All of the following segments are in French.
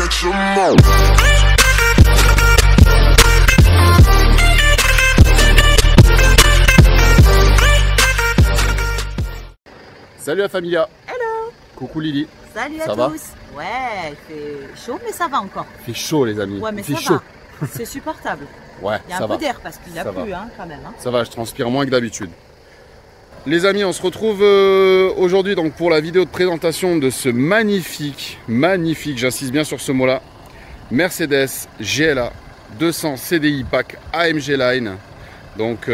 catch 'em all. Salut la familia. Hello. Coucou Lily. Salut à Ça va? tous. Ouais, il fait chaud, mais ça va encore. Il fait chaud les amis. Ouais, mais il fait ça chaud. va. C'est supportable. Ouais, Il y a ça un peu va. d'air parce qu'il a Ça plu va. hein, quand même. Hein. Ça va, je transpire moins que d'habitude. Les amis, on se retrouve aujourd'hui donc pour la vidéo de présentation de ce magnifique, j'insiste bien sur ce mot-là, Mercedes GLA 200 CDI pack AMG Line. Donc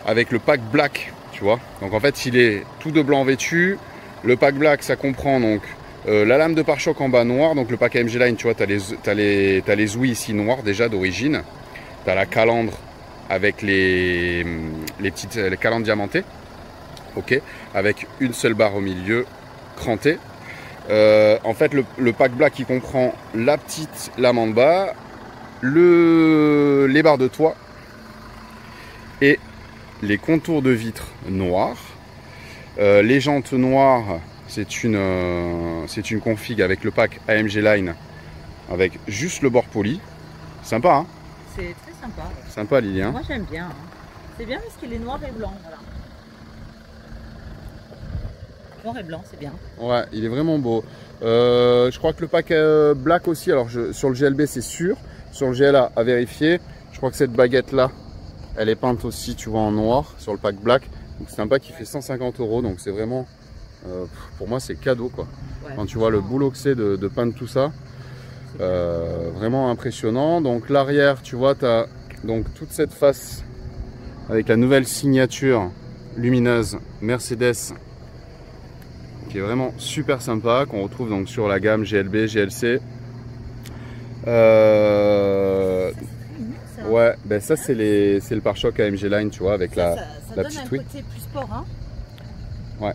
avec le pack black, tu vois. Donc en fait, il est tout de blanc vêtu. Le pack black, ça comprend donc la lame de pare-choc en bas noire. Donc le pack AMG Line, tu vois, tu as les ouïes ici noires déjà d'origine. Tu as la calandre avec les calandres diamantées, ok, avec une seule barre au milieu, crantée. En fait, le pack black, il comprend la petite lame en bas, les barres de toit et les contours de vitres noirs. Les jantes noires, c'est une config avec le pack AMG Line, avec juste le bord poli. Sympa, hein? C'est très sympa. Sympa, Lily, hein? Moi j'aime bien. Hein. C'est bien parce qu'il est noir et blanc. Voilà. Noir et blanc, c'est bien. Ouais, il est vraiment beau. Je crois que le pack black aussi, alors sur le GLB c'est sûr, sur le GLA à vérifier. Je crois que cette baguette là, elle est peinte aussi, tu vois, en noir sur le pack black. Donc c'est un pack qui fait 150 €, donc c'est vraiment, pour moi c'est cadeau quoi. Ouais, quand tu vois le boulot que c'est de peindre tout ça, vraiment impressionnant. Donc l'arrière, tu vois, tu as donc toute cette face avec la nouvelle signature lumineuse Mercedes, qui est vraiment super sympa, qu'on retrouve donc sur la gamme GLB, GLC. Ouais, ben ça c'est le pare-choc AMG Line, tu vois, avec la petite ouïe. Côté plus sport, hein. Ouais,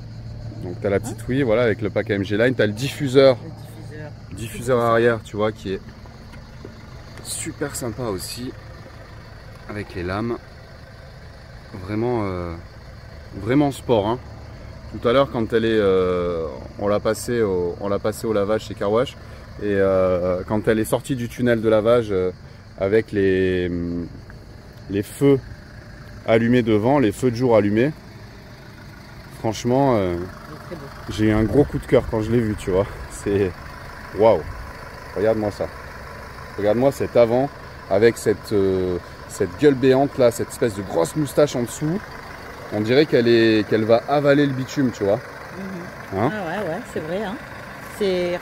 donc tu as la petite ouïe, voilà, avec le pack AMG Line. Tu as le diffuseur arrière, tu vois, qui est super sympa aussi, avec les lames. Vraiment sport, hein. Tout à l'heure, quand elle est, on l'a passé au lavage chez Car Wash, et quand elle est sortie du tunnel de lavage avec les feux allumés devant, les feux de jour allumés, franchement, j'ai eu un gros coup de cœur quand je l'ai vu, tu vois. C'est waouh! Regarde-moi ça. Regarde-moi cet avant avec cette gueule béante là, cette espèce de grosse moustache en dessous. On dirait qu'elle va avaler le bitume, tu vois. Hein? Ah ouais, c'est vrai. Hein. C'est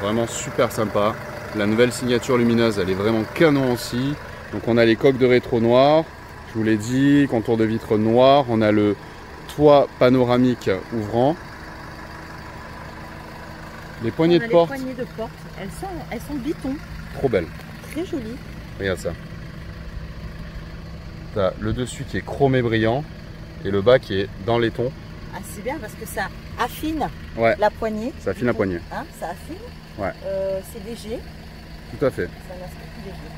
vraiment super sympa. La nouvelle signature lumineuse, elle est vraiment canon aussi. Donc on a les coques de rétro noires, je vous l'ai dit, contour de vitre noir. On a le toit panoramique ouvrant. Les poignées de porte. Les poignées de porte, elles sont biton. Trop belles. Très jolies. Regarde ça. Tu as le dessus qui est chromé brillant et le bas qui est dans les tons. Ah, c'est bien parce que ça affine Ouais. la poignée. Ça affine la poignée. Hein, ça affine. Ouais. C'est léger. Tout à fait. C'est un aspect plus léger.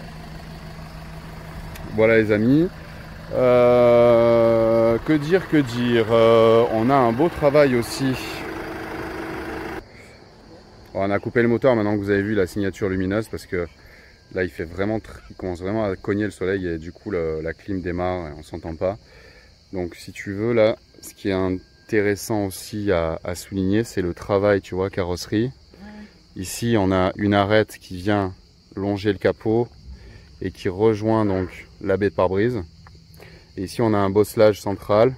Voilà les amis. Que dire, on a un beau travail aussi. On a coupé le moteur maintenant que vous avez vu la signature lumineuse, parce que là il commence vraiment à cogner le soleil et du coup la clim démarre et on s'entend pas. Donc si tu veux, là ce qui est intéressant aussi à souligner, c'est le travail, tu vois, carrosserie. Ici on a une arête qui vient longer le capot et qui rejoint donc la baie de pare-brise. Et ici on a un bosselage central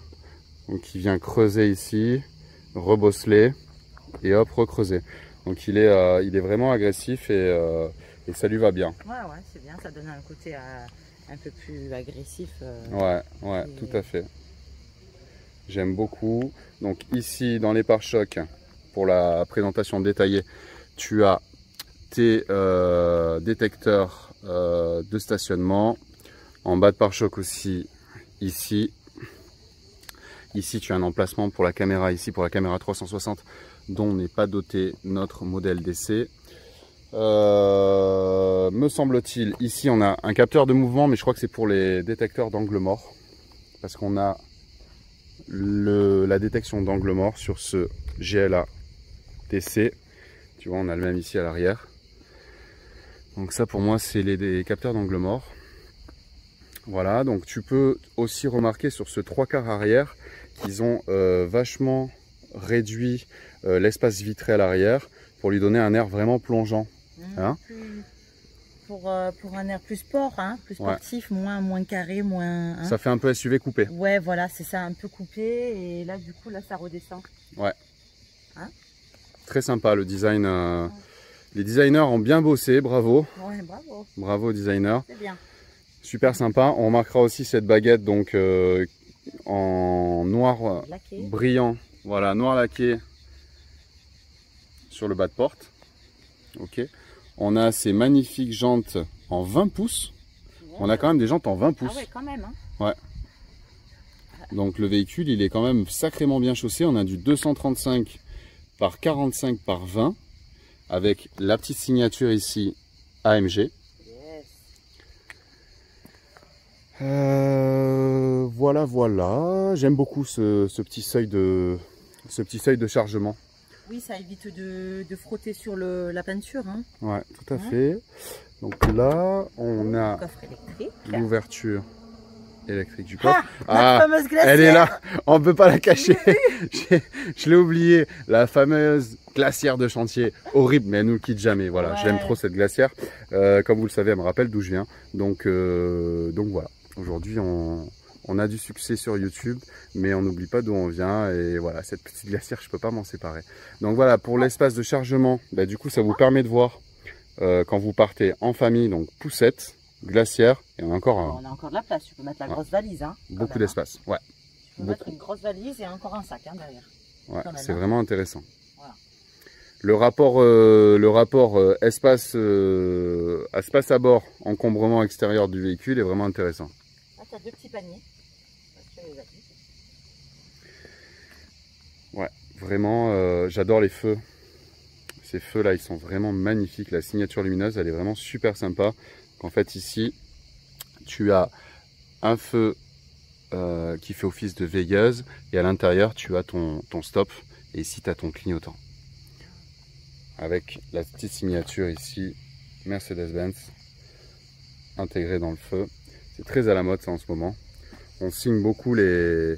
donc, qui vient creuser ici, rebosseler et hop, recreuser. Donc il est vraiment agressif et ça lui va bien. Ouais, c'est bien, ça donne un côté un peu plus agressif. Ouais, tout à fait. J'aime beaucoup. Donc ici, dans les pare-chocs, pour la présentation détaillée, tu as tes détecteurs de stationnement. En bas de pare-choc aussi, ici. Ici, tu as un emplacement pour la caméra, ici pour la caméra 360, dont n'est pas doté notre modèle d'essai. Me semble-t-il, ici on a un capteur de mouvement, mais je crois que c'est pour les détecteurs d'angle mort, parce qu'on a la détection d'angle mort sur ce GLA TC. Tu vois, on a le même ici à l'arrière. Donc ça pour moi c'est des capteurs d'angle mort. Voilà, donc tu peux aussi remarquer sur ce 3/4 arrière qu'ils ont vachement réduit l'espace vitré à l'arrière pour lui donner un air vraiment plongeant. Hein, pour un air plus sport, hein, plus sportif, ouais. moins carré, moins... Hein. Ça fait un peu SUV coupé. Ouais, voilà, c'est ça, un peu coupé. Et là, du coup, là, ça redescend. Ouais. Hein, très sympa le design. Ouais. Les designers ont bien bossé, bravo. Ouais, bravo. Bravo designer. C'est bien. Super sympa. On remarquera aussi cette baguette donc en noir laqué. Brillant. Voilà, noir laqué sur le bas de porte. Ok. On a ces magnifiques jantes en 20 pouces. Ouais. On a quand même des jantes en 20 pouces. Ah ouais, quand même. Hein. Ouais. Donc le véhicule, il est quand même sacrément bien chaussé. On a du 235 par 45 par 20 avec la petite signature ici AMG. Yes. Voilà. J'aime beaucoup ce petit seuil de chargement. Oui, ça évite de frotter sur la peinture. Hein. Ouais, tout à fait. Donc là, on a l'ouverture électrique du coffre. La fameuse glacière. Elle est là, on ne peut pas la cacher. Je l'ai oublié, la fameuse glacière de chantier, horrible, mais elle ne nous quitte jamais. Voilà, ouais. J'aime trop cette glacière. Comme vous le savez, elle me rappelle d'où je viens. Donc voilà, aujourd'hui on a du succès sur YouTube, mais on n'oublie pas d'où on vient. Et voilà, cette petite glacière, je ne peux pas m'en séparer. Donc voilà, pour l'espace de chargement, bah, du coup, ça vous permet de voir quand vous partez en famille, donc poussette, glacière, et on a encore on a encore de la place. Tu peux mettre la grosse valise. Hein, beaucoup d'espace. Ouais. Tu peux mettre une grosse valise et encore un sac hein, derrière. Ouais, c'est vraiment intéressant. Voilà. Le rapport espace à bord, encombrement extérieur du véhicule est vraiment intéressant. Là, tu as deux petits paniers. Ouais, vraiment, j'adore les feux. Ces feux là, ils sont vraiment magnifiques. La signature lumineuse, elle est vraiment super sympa. En fait, ici, tu as un feu qui fait office de veilleuse et à l'intérieur, tu as ton stop. Et ici, tu as ton clignotant. Avec la petite signature ici, Mercedes-Benz, intégrée dans le feu. C'est très à la mode ça en ce moment. On signe beaucoup les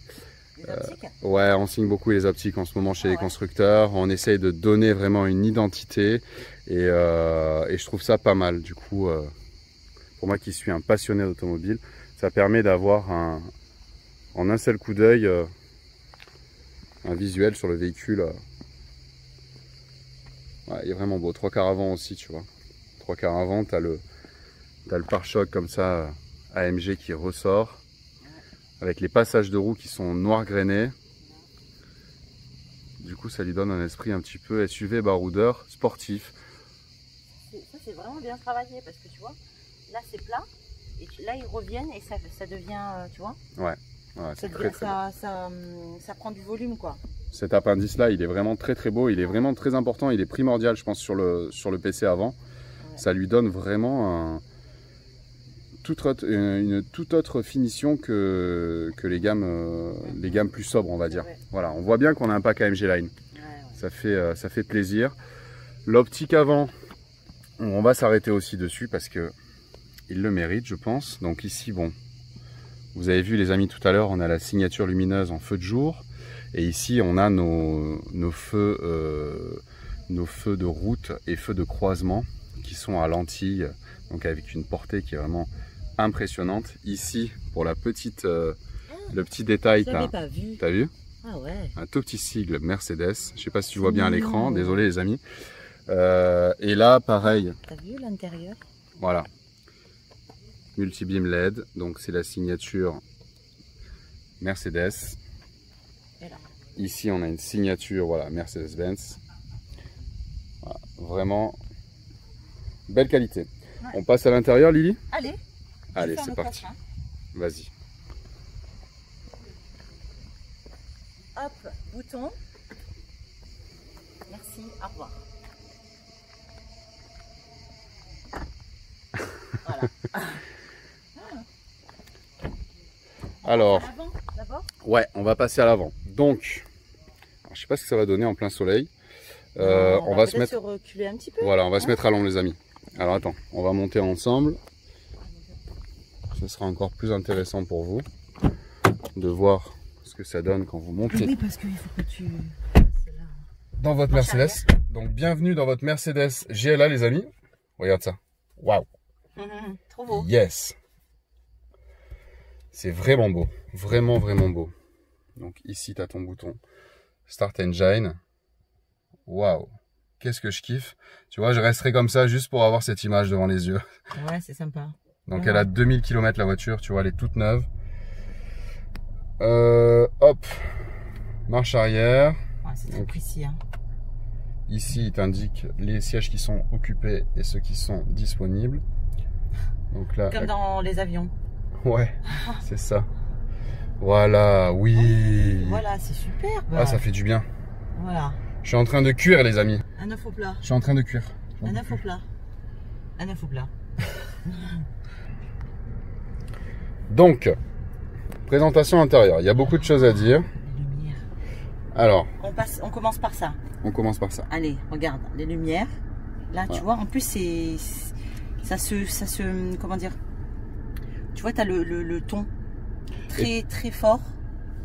ouais, on signe beaucoup les optiques en ce moment chez les constructeurs. On essaye de donner vraiment une identité et je trouve ça pas mal. Du coup, pour moi qui suis un passionné d'automobile, ça permet d'avoir en un seul coup d'œil un visuel sur le véhicule. Ouais, il est vraiment beau. 3/4 avant aussi, tu vois. 3/4 avant, tu as le pare-choc comme ça, AMG qui ressort. Avec les passages de roues qui sont noir grainé. Du coup, ça lui donne un esprit un petit peu SUV baroudeur, sportif. Ça, c'est vraiment bien travaillé parce que tu vois, là c'est plat. Et là, ils reviennent et ça devient, tu vois. Ouais, c'est très beau. Ça prend du volume, quoi. Cet appendice là, il est vraiment très beau, il est vraiment très important, il est primordial je pense sur le PC avant. Ouais. Ça lui donne vraiment une toute autre finition que les gammes plus sobres on va dire. Ouais. Voilà, on voit bien qu'on a un pack AMG Line. Ouais. Ça fait plaisir. L'optique avant, on va s'arrêter aussi dessus parce que il le mérite je pense. Donc ici bon, vous avez vu les amis tout à l'heure, on a la signature lumineuse en feu de jour. Et ici, on a nos feux de route et feux de croisement qui sont à lentilles, donc avec une portée qui est vraiment impressionnante. Ici, pour le petit détail, tu as vu ah ouais. Un tout petit sigle Mercedes. Je ne sais pas si tu vois bien à l'écran, désolé les amis. Et là, pareil. Tu as vu l'intérieur? Voilà. Multi-beam LED, donc c'est la signature Mercedes. Ici, on a une signature, voilà, Mercedes-Benz. Voilà, vraiment belle qualité. Ouais. On passe à l'intérieur, Lily? Allez. Allez, c'est parti. Vas-y. Hop, bouton. Merci, au revoir. Voilà. Alors, ouais, on va passer à l'avant. Donc, Alors, je sais pas ce que ça va donner en plein soleil. On va se mettre reculer un petit peu. Voilà, on va se mettre à l'ombre les amis. Alors attends, on va monter ensemble. Ce sera encore plus intéressant pour vous de voir ce que ça donne quand vous montez. Oui, parce qu'il faut que tu dans votre Mercedes. Donc bienvenue dans votre Mercedes GLA les amis. Regarde ça. Waouh. Trop beau. Yes. C'est vraiment beau. Vraiment, vraiment beau. Donc ici, tu as ton bouton Start Engine. Waouh. Qu'est-ce que je kiffe. Tu vois, je resterai comme ça juste pour avoir cette image devant les yeux. Ouais, c'est sympa. Donc elle a 2000 km la voiture. Tu vois, elle est toute neuve. Hop. Marche arrière. Ouais, c'est très précis. Hein. Ici, il t'indique les sièges qui sont occupés et ceux qui sont disponibles. Donc là, comme dans les avions. Ouais, c'est ça. Voilà, oui. Voilà, c'est superbe. Ah, ça fait du bien. Voilà. Je suis en train de cuire, les amis. Un œuf au plat. Je suis en train de cuire. Un œuf au plat. Un œuf au plat. Donc, présentation intérieure. Il y a beaucoup de choses à dire. Les lumières. Alors. On commence par ça. On commence par ça. Allez, regarde, les lumières. Là, tu vois, en plus, ça se, comment dire, tu vois, tu as le ton très fort.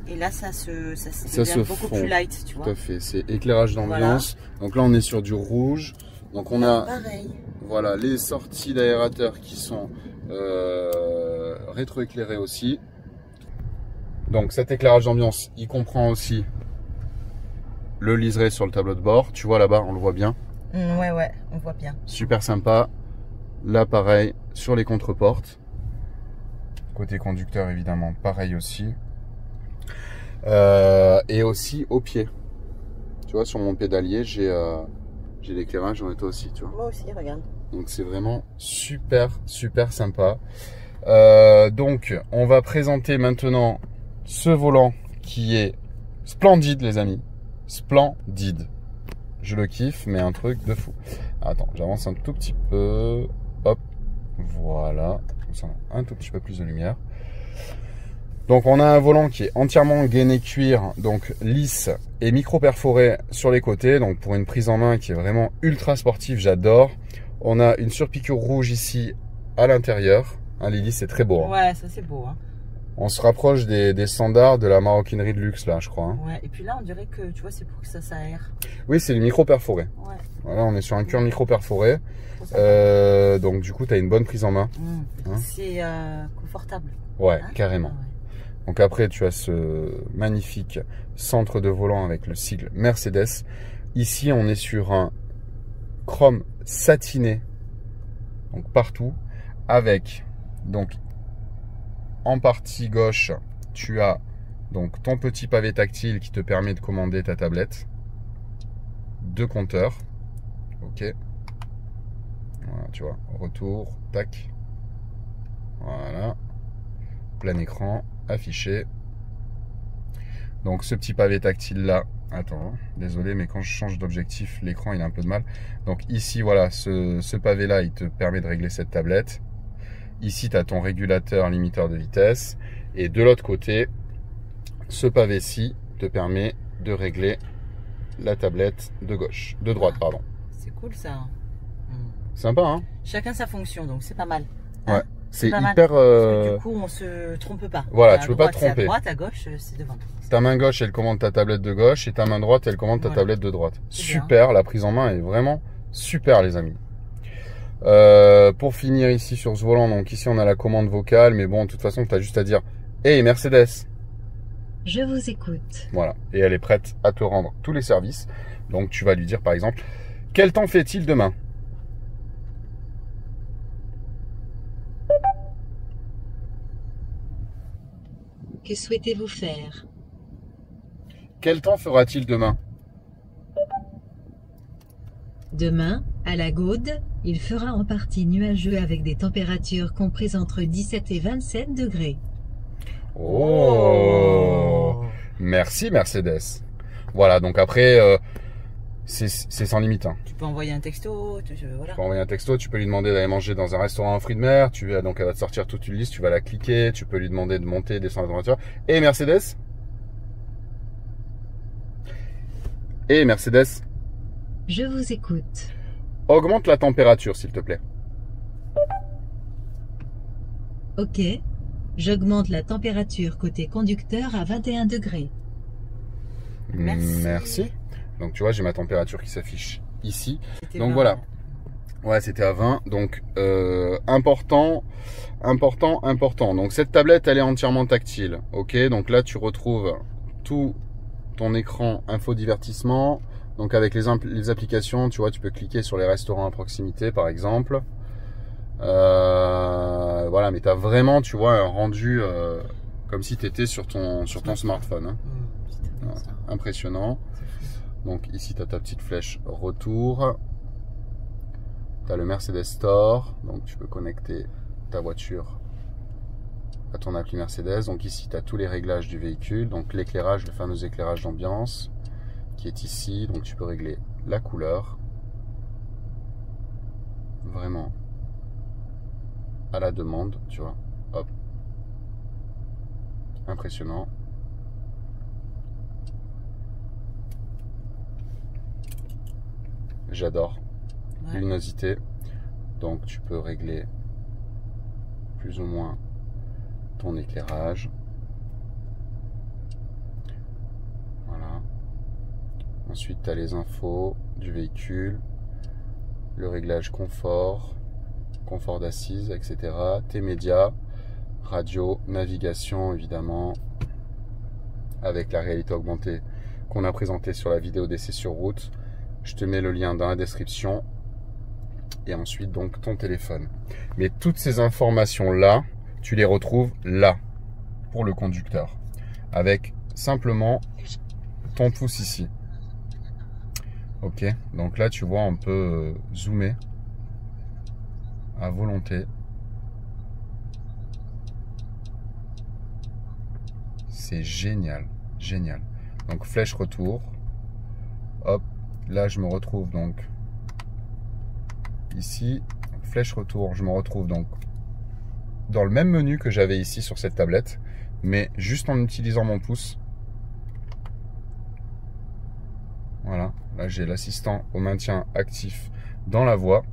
Et là, ça devient beaucoup plus light, tu vois. Tout à fait. C'est éclairage d'ambiance. Voilà. Donc là, on est sur du rouge. Donc on a, pareil. Voilà, les sorties d'aérateurs qui sont rétroéclairées aussi. Donc cet éclairage d'ambiance, il comprend aussi le liseré sur le tableau de bord. Tu vois là-bas, on le voit bien. Ouais, on voit bien. Super sympa. Là, pareil, sur les contreportes. Côté conducteur, évidemment, pareil aussi. Et aussi au pied. Tu vois, sur mon pédalier, j'ai l'éclairage, j'en ai toi aussi, tu vois. Moi aussi, regarde. Donc c'est vraiment super sympa. Donc, on va présenter maintenant ce volant qui est splendide, les amis. Splendide. Je le kiffe, mais un truc de fou. Attends, j'avance un tout petit peu. Hop, voilà. Ça a un tout petit peu plus de lumière. Donc on a un volant qui est entièrement gainé cuir, donc lisse et micro perforé sur les côtés. Donc pour une prise en main qui est vraiment ultra sportive, j'adore. On a une surpiqûre rouge ici à l'intérieur. Hein, Lily, c'est très beau. Hein. Ouais, ça c'est beau. Hein. On se rapproche des standards de la maroquinerie de luxe là, je crois. Hein. Ouais, et puis là on dirait que tu vois c'est pour que ça s'aère. Oui, c'est le micro perforé. Ouais. Voilà, on est sur un cuir micro perforé. Donc du coup, tu as une bonne prise en main. Hein, c'est confortable. Ouais, hein, carrément. Ah ouais. Donc après, tu as ce magnifique centre de volant avec le sigle Mercedes. Ici, on est sur un chrome satiné, donc partout, avec donc en partie gauche, tu as donc ton petit pavé tactile qui te permet de commander ta tablette. 2 compteurs. Ok. Voilà, tu vois, retour, tac. Voilà. Plein écran, affiché. Donc ce petit pavé tactile là. Attends, désolé, mais quand je change d'objectif, l'écran il a un peu de mal. Donc ici, voilà, ce pavé là, il te permet de régler cette tablette. Ici, tu as ton régulateur limiteur de vitesse. Et de l'autre côté, ce pavé-ci te permet de régler la tablette de gauche, de droite, pardon. C'est cool ça. Sympa, hein? Chacun sa fonction, donc c'est pas mal. Ouais, c'est hyper... Parce que du coup, on se trompe pas. Voilà, tu peux pas te tromper. À droite, à gauche, c'est devant. Ta main gauche, elle commande ta tablette de gauche et ta main droite, elle commande ta tablette de droite. Super, la prise en main est vraiment super, les amis. Pour finir ici sur ce volant, donc ici on a la commande vocale, mais bon, de toute façon, tu as juste à dire « Hey Mercedes !» Je vous écoute. Voilà, et elle est prête à te rendre tous les services. Donc tu vas lui dire par exemple « Quel temps fait-il demain ?» Que souhaitez-vous faire? Quel temps fera-t-il demain? Demain, à la Gaude, il fera en partie nuageux avec des températures comprises entre 17 et 27 degrés. Oh, merci Mercedes. Voilà, donc après, c'est sans limite. Hein. Tu peux envoyer un texto. Voilà. Tu peux envoyer un texto, tu peux lui demander d'aller manger dans un restaurant en fruits de mer. Donc elle va te sortir toute une liste, tu vas la cliquer, tu peux lui demander de monter, descendre la voiture. Et Mercedes? Et Mercedes, Je vous écoute. augmente la température s'il te plaît. Ok. J'augmente la température côté conducteur à 21 degrés. Merci. Donc tu vois, j'ai ma température qui s'affiche ici. Donc 20. voilà. Ouais, c'était à 20. Donc important. Donc cette tablette, elle est entièrement tactile. Ok, donc là tu retrouves tout ton écran infodivertissement. Donc avec les applications, tu vois, tu peux cliquer sur les restaurants à proximité par exemple. Voilà, mais tu as vraiment, tu vois, un rendu comme si tu étais sur ton smartphone. Hein. Voilà, impressionnant. Donc ici, tu as ta petite flèche retour. Tu as le Mercedes Store. Donc tu peux connecter ta voiture à ton appli Mercedes. Donc ici, tu as tous les réglages du véhicule. Donc l'éclairage, le fameux éclairage d'ambiance qui est ici. Donc tu peux régler la couleur. Vraiment à la demande, tu vois. Hop. Impressionnant. J'adore. Ouais. Luminosité. Donc tu peux régler plus ou moins ton éclairage. Voilà. Ensuite, tu as les infos du véhicule, le réglage confort d'assise, etc. Tes médias, radio, navigation évidemment, avec la réalité augmentée qu'on a présentée sur la vidéo d'essai sur route. Je te mets le lien dans la description. Et ensuite donc ton téléphone. Mais toutes ces informations là, tu les retrouves là pour le conducteur. Avec simplement ton pouce ici. Ok, donc là tu vois on peut zoomer à volonté. C'est génial, génial. Donc flèche retour. Hop, là je me retrouve donc ici, flèche retour, je me retrouve donc dans le même menu que j'avais ici sur cette tablette, mais juste en utilisant mon pouce. Voilà, là j'ai l'assistant au maintien actif dans la voie.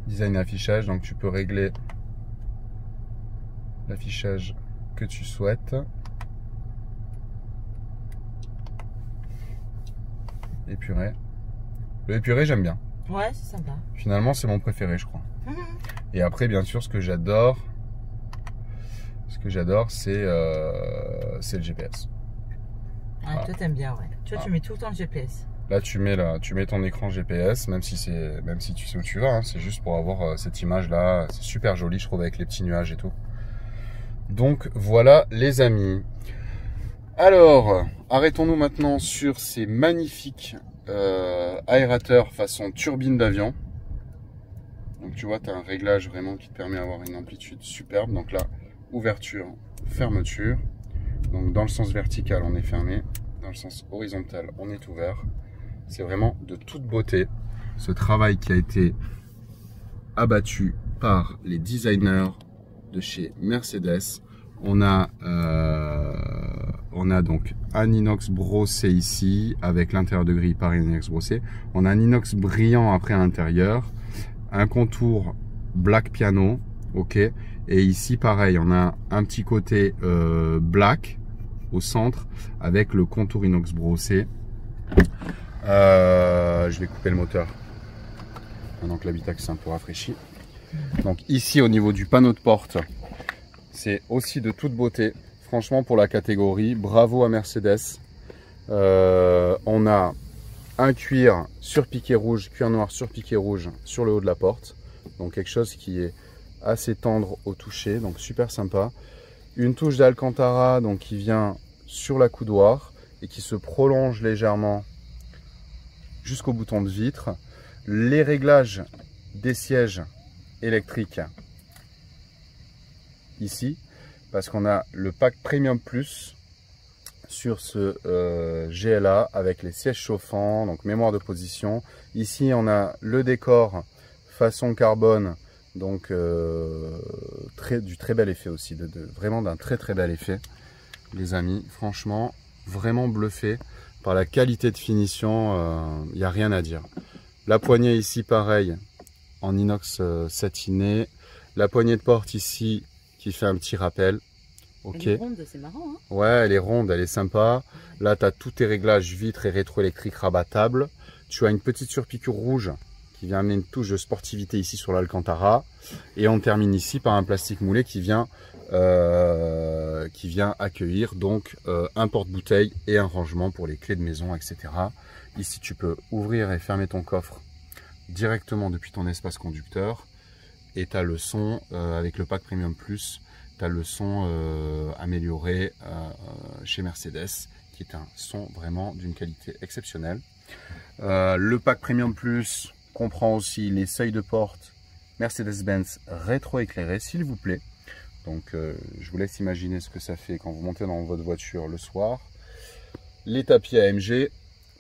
Design affichage, donc tu peux régler l'affichage que tu souhaites. Épuré. Le épuré, j'aime bien. Ouais, c'est sympa. Finalement, c'est mon préféré, je crois. Et après, bien sûr, ce que j'adore, c'est le GPS. Ouais, Voilà. toi, t'aimes bien, ouais. Tu vois, tu mets tout le temps le GPS. Là, tu mets ton écran GPS, même si tu sais où tu vas. Hein, c'est juste pour avoir cette image-là. C'est super joli, je trouve, avec les petits nuages et tout. Donc voilà les amis. Alors, arrêtons-nous maintenant sur ces magnifiques aérateurs façon turbine d'avion. Donc tu vois, tu as un réglage vraiment qui te permet d'avoir une amplitude superbe. Donc là, ouverture, fermeture. Donc dans le sens vertical, on est fermé. Dans le sens horizontal, on est ouvert. C'est vraiment de toute beauté. Ce travail qui a été abattu par les designers de chez Mercedes. On a donc un inox brossé ici avec l'intérieur de grille par inox brossé. On a un inox brillant après à l'intérieur, un contour black piano, ok. Et ici pareil, on a un petit côté black au centre avec le contour inox brossé. Je vais couper le moteur maintenant que l'habitacle s'est un peu rafraîchi. Donc ici au niveau du panneau de porte, c'est aussi de toute beauté. Franchement pour la catégorie, bravo à Mercedes. On a un cuir surpiqué rouge, cuir noir surpiqué rouge sur le haut de la porte. Donc quelque chose qui est assez tendre au toucher, donc super sympa. Une touche d'Alcantara donc qui vient sur la coudoir et qui se prolonge légèrement jusqu'au bouton de vitre. Les réglages des sièges électriques ici, parce qu'on a le pack Premium Plus sur ce GLA avec les sièges chauffants, donc mémoire de position. Ici on a le décor façon carbone Donc du très bel effet aussi, vraiment d'un très bel effet, les amis. Franchement, vraiment bluffé par la qualité de finition, il n'y a rien à dire. La poignée ici, pareil, en inox satiné. La poignée de porte ici, qui fait un petit rappel. Ok. Elle est ronde, c'est marrant. Hein, ouais, elle est ronde, elle est sympa. Là, tu as tous tes réglages vitres et rétroélectriques rabattables. Tu as une petite surpiqûre rouge qui vient amener une touche de sportivité ici sur l'Alcantara. Et on termine ici par un plastique moulé qui vient accueillir donc un porte-bouteille et un rangement pour les clés de maison, etc. Ici, tu peux ouvrir et fermer ton coffre directement depuis ton espace conducteur. Et tu as le son avec le pack Premium Plus. Tu as le son amélioré chez Mercedes, qui est un son vraiment d'une qualité exceptionnelle. Le pack Premium Plus comprend aussi les seuils de porte Mercedes-Benz rétro-éclairés, s'il vous plaît. Donc je vous laisse imaginer ce que ça fait quand vous montez dans votre voiture le soir. Les tapis AMG,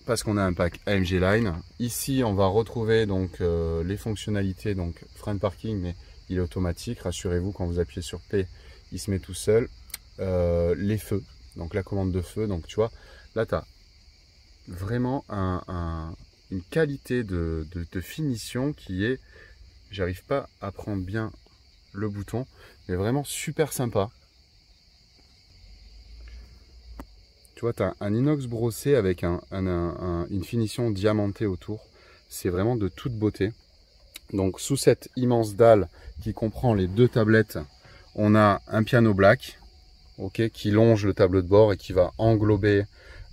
parce qu'on a un pack AMG Line. Ici, on va retrouver donc les fonctionnalités, donc frein de parking, mais il est automatique. Rassurez-vous, quand vous appuyez sur P, il se met tout seul. Les feux, donc la commande de feu. Donc tu vois, là tu as vraiment une qualité de finition qui est, j'arrive pas à prendre bien le bouton, mais vraiment super sympa. Tu vois, tu as un inox brossé avec une finition diamantée autour. C'est vraiment de toute beauté. Donc sous cette immense dalle qui comprend les deux tablettes, on a un piano black, okay, qui longe le tableau de bord et qui va englober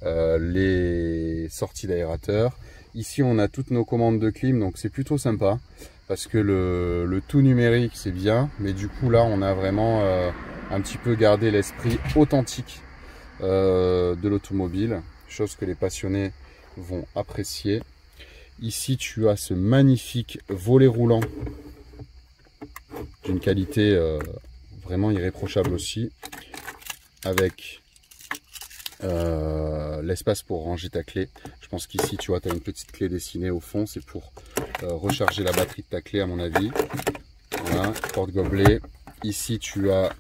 les sorties d'aérateur. Ici, on a toutes nos commandes de clim, donc c'est plutôt sympa parce que le tout numérique, c'est bien. Mais du coup, là, on a vraiment un petit peu gardé l'esprit authentique de l'automobile, chose que les passionnés vont apprécier. Ici, tu as ce magnifique volet roulant d'une qualité vraiment irréprochable aussi, avec l'espace pour ranger ta clé. Je pense qu'ici, tu vois, tu as une petite clé dessinée au fond. C'est pour recharger la batterie de ta clé, à mon avis. Voilà, porte-gobelet. Ici, tu as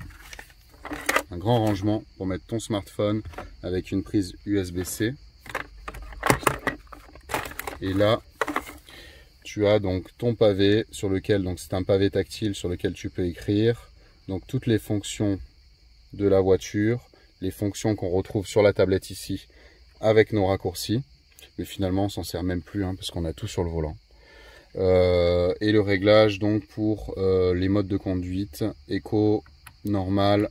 un grand rangement pour mettre ton smartphone avec une prise USB-C. Et là, tu as donc ton pavé sur lequel, donc c'est un pavé tactile sur lequel tu peux écrire donc toutes les fonctions de la voiture, les fonctions qu'on retrouve sur la tablette ici avec nos raccourcis. Mais finalement, on s'en sert même plus hein, parce qu'on a tout sur le volant. Et le réglage donc pour les modes de conduite éco, normal,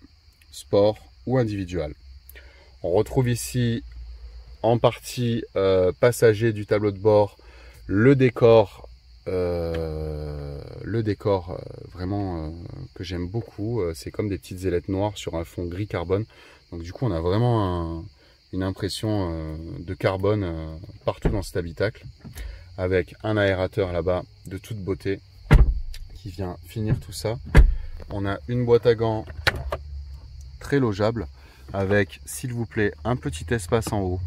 sport ou individuel. On retrouve ici en partie passager du tableau de bord le décor vraiment que j'aime beaucoup. C'est comme des petites ailettes noires sur un fond gris carbone. Donc du coup on a vraiment une impression de carbone partout dans cet habitacle, avec un aérateur là-bas de toute beauté qui vient finir tout ça. On a une boîte à gants très logeable avec, s'il vous plaît, un petit espace en haut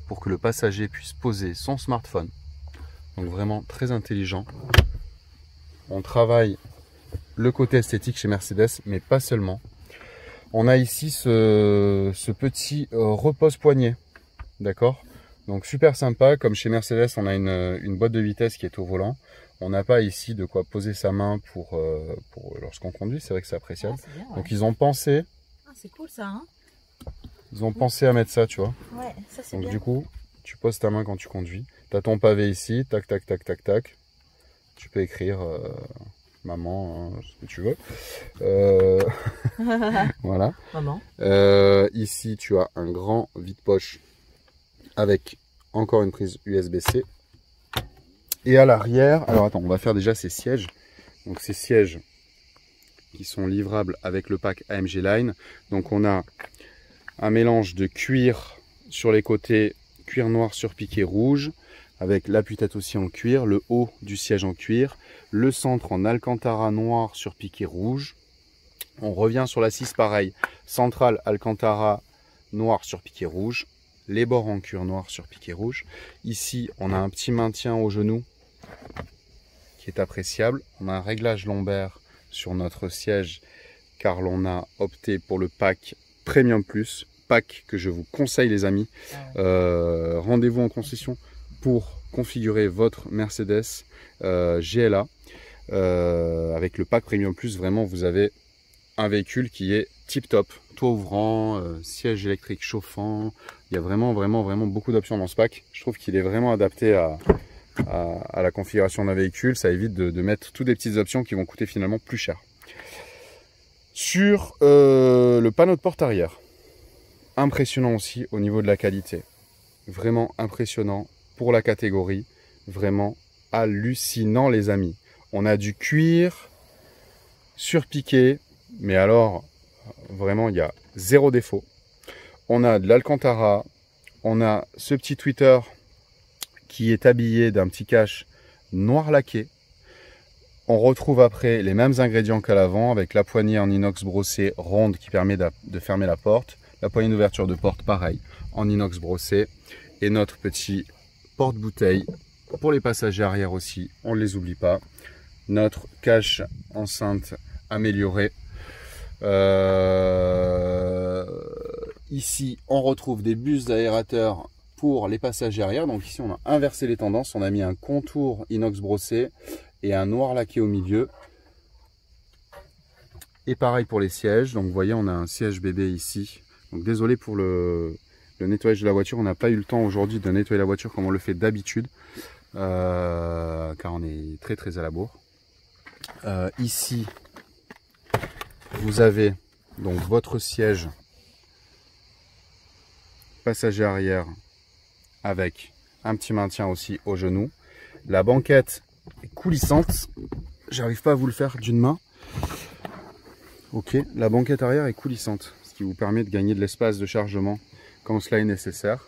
pour que le passager puisse poser son smartphone. Donc vraiment très intelligent. On travaille le côté esthétique chez Mercedes, mais pas seulement. On a ici ce petit repose-poignet, d'accord? Donc super sympa, comme chez Mercedes, on a une boîte de vitesse qui est au volant. On n'a pas ici de quoi poser sa main pour lorsqu'on conduit, c'est vrai que c'est appréciable. Ah, bien, ouais. Donc ils ont pensé. Ah, c'est cool ça, hein? Ils ont pensé à mettre ça, tu vois. Ouais, ça c'est bien. Donc du coup, tu poses ta main quand tu conduis. Tu as ton pavé ici, tac, tac, tac, tac, tac. Tu peux écrire maman, hein, ce que tu veux. Voilà. Maman. Ici, tu as un grand vide-poche avec encore une prise USB-C. Et à l'arrière, alors attends, on va faire déjà ces sièges. Donc ces sièges qui sont livrables avec le pack AMG Line. Donc on a un mélange de cuir sur les côtés, cuir noir sur piqué rouge, avec l'appui-tête aussi en cuir, le haut du siège en cuir, le centre en Alcantara noir sur piqué rouge. On revient sur l'assise pareil, centrale Alcantara noir sur piqué rouge, les bords en cuir noir sur piqué rouge. Ici, on a un petit maintien au genou qui est appréciable. On a un réglage lombaire sur notre siège car l'on a opté pour le pack Premium Plus, pack que je vous conseille les amis. Rendez-vous en concession pour configurer votre Mercedes GLA avec le pack Premium Plus. Vraiment, vous avez un véhicule qui est tip top, toit ouvrant, siège électrique chauffant. Il y a vraiment beaucoup d'options dans ce pack. Je trouve qu'il est vraiment adapté à la configuration d'un véhicule. Ça évite de mettre toutes des petites options qui vont coûter finalement plus cher. Sur le panneau de porte arrière, impressionnant aussi au niveau de la qualité. Vraiment impressionnant pour la catégorie. Vraiment hallucinant les amis. On a du cuir surpiqué, mais alors vraiment il y a zéro défaut. On a de l'Alcantara, on a ce petit tweeter qui est habillé d'un petit cache noir laqué. On retrouve après les mêmes ingrédients qu'à l'avant avec la poignée en inox brossé ronde qui permet de fermer la porte. La poignée d'ouverture de porte pareil en inox brossé. Et notre petit porte-bouteille pour les passagers arrière aussi, on ne les oublie pas. Notre cache enceinte améliorée. Ici on retrouve des bus d'aérateurs pour les passagers arrière. Donc ici on a inversé les tendances, on a mis un contour inox brossé et un noir laqué au milieu. Et pareil pour les sièges. Donc vous voyez, on a un siège bébé ici. Donc désolé pour le nettoyage de la voiture, on n'a pas eu le temps aujourd'hui de nettoyer la voiture comme on le fait d'habitude, car on est très à la bourre. Ici vous avez donc votre siège passager arrière avec un petit maintien aussi au genou. La banquette est coulissante, j'arrive pas à vous le faire d'une main. Ok, la banquette arrière est coulissante, ce qui vous permet de gagner de l'espace de chargement quand cela est nécessaire.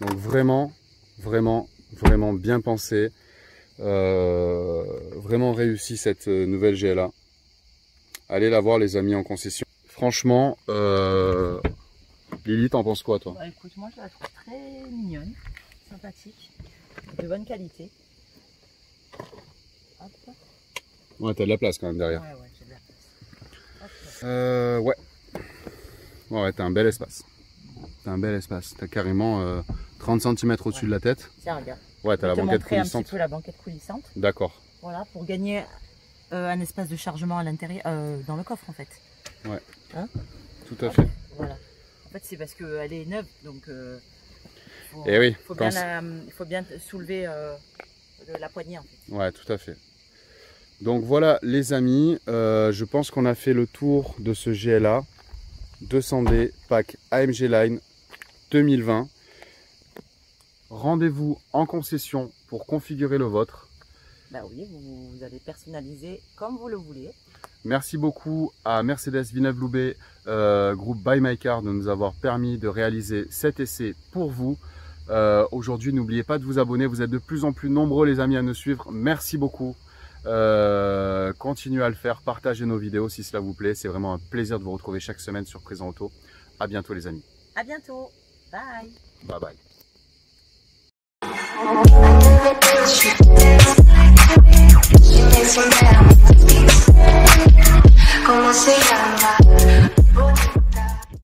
Donc vraiment bien pensé, vraiment réussi cette nouvelle GLA. Allez la voir les amis en concession. Franchement, Lily, t'en penses quoi toi? Bah, écoute, moi je la trouve très mignonne, sympathique, de bonne qualité. Hop. Ouais, t'as de la place quand même derrière. Ouais, j'ai de la place. Ouais, t'as un bel espace. T'as carrément 30 cm au-dessus de la tête. Tiens, regarde. Ouais, t'as la banquette coulissante. Un petit peu la banquette coulissante. D'accord. Voilà, pour gagner un espace de chargement à l'intérieur, dans le coffre en fait. Ouais. Hein? Tout à fait. Voilà. En fait, c'est parce qu'elle est neuve, donc et oui, il faut bien soulever la poignée en fait. Ouais, tout à fait. Donc voilà les amis, je pense qu'on a fait le tour de ce GLA 200D pack AMG Line 2020. Rendez-vous en concession pour configurer le vôtre. Bah oui, vous allez personnaliser comme vous le voulez. Merci beaucoup à Mercedes Villeneuve-Loubet, groupe Buy My Car, de nous avoir permis de réaliser cet essai pour vous. Aujourd'hui, n'oubliez pas de vous abonner. Vous êtes de plus en plus nombreux les amis à nous suivre. Merci beaucoup. Continuez à le faire. Partagez nos vidéos si cela vous plaît. C'est vraiment un plaisir de vous retrouver chaque semaine sur Présent Auto. À bientôt les amis. À bientôt. Bye. Bye bye. ¿Cómo se llama?